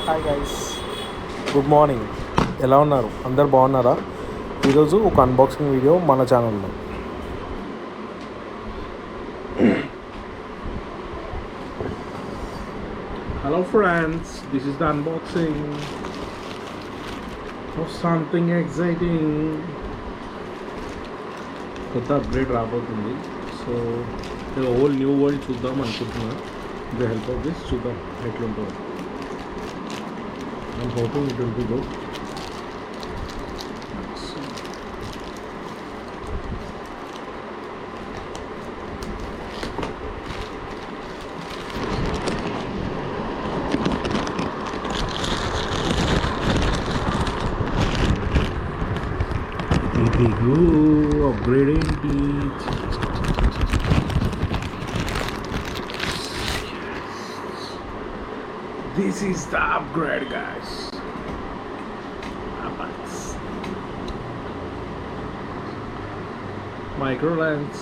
Hi guys, good morning. ఎలా ఉన్నారు? అందరు బాగున్నారా? ఈరోజు ఒక అన్బాక్సింగ్ వీడియో మన ఛానల్లో. Hello friends, this is the unboxing of something exciting. కొత్త అప్గ్రేడ్ రాబోతుంది. సో హోల్ న్యూ వరల్డ్ చూద్దాం అనుకుంటున్నా. ది హెల్ప్ ఆఫ్ దిస్ చూద్దాం ఎట్లుంటుందో. I'm hoping it will be good. Here we go, upgrading it. This is the upgrade, guys. Apex. Micro lens.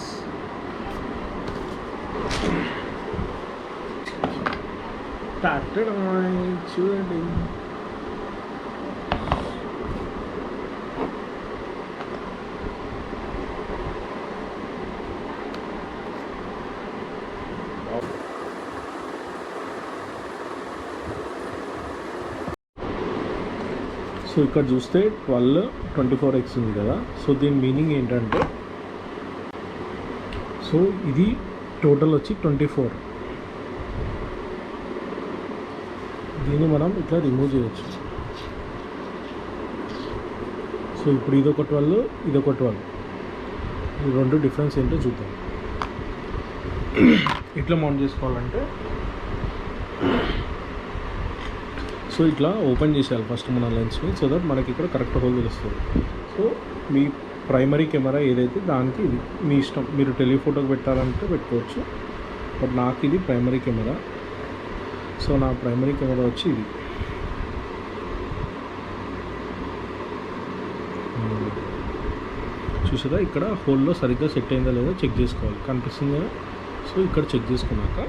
Started on చూడండి. So ఇక్కడ చూస్తే 12-24x ఉంది కదా. So దీని మీనింగ్ ఏంటంటే, సో ఇది టోటల్ వచ్చి 24. దీన్ని మనం ఇట్లా రిమూవ్ చేయొచ్చు. సో ఇప్పుడు ఇదొక 12, ఇదొక 12. ఈ రెండు డిఫరెన్స్ ఏంటో చూద్దాం. ఇట్లా మౌంట్ చేసుకోవాలంటే సో ఇట్లా ఓపెన్ చేసేయాలి ఫస్ట్ మన లెన్స్ని, సో దట్ మనకి ఇక్కడ కరెక్ట్ హోల్ తెలుస్తుంది. సో మీ ప్రైమరీ కెమెరా ఏదైతే దానికి ఇది మీ ఇష్టం. మీరు టెలిఫోటోకి పెట్టాలంటే పెట్టుకోవచ్చు, బట్ నాకు ఇది ప్రైమరీ కెమెరా. సో నా ప్రైమరీ కెమెరా వచ్చి ఇది. చూసారా, ఇక్కడ హోల్లో సరిగ్గా సెట్ అయిందా లేదా చెక్ చేసుకోవాలి. కనిపిస్తుంది కదా. సో ఇక్కడ చెక్ చేసుకున్నాక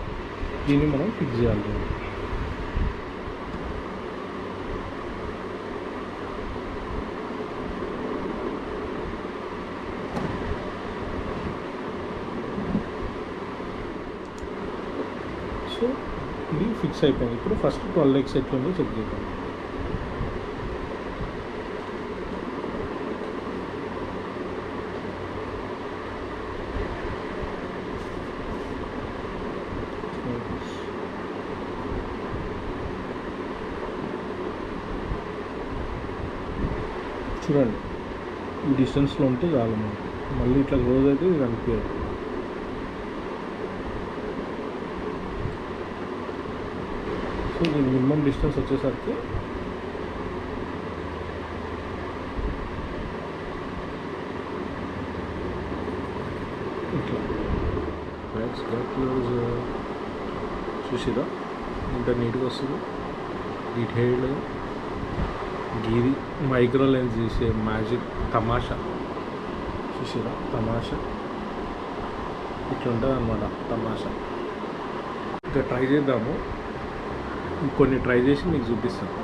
దీన్ని మనం ఫిక్స్ చేయాలి. సో ఇది ఫిక్స్ అయిపోయింది. ఇప్పుడు ఫస్ట్ 12x ఎట్లుందో చెక్ చేద్దాం. చూడండి, ఈ డిస్టెన్స్లో ఉంటే చాలు. మళ్ళీ ఇట్లా క్లోజ్ అయితే ఇది కనిపించదు. సో దీని మినిమం డిస్టెన్స్ వచ్చేసరికి ఇట్లా క్లోజ్. చూసిరా ఇంత నీట్గా వస్తుంది. డీటెయిల్డ్ గీది మైక్రో లెన్స్ తీసే మ్యాజిక్ తమాషా. చూసిరా తమాషా ఇట్లా ఉంటుంది అన్నమాట. తమాషా ఇంకా ట్రై చేద్దాము. కొన్ని ట్రై చేసి మీకు చూపిస్తాను.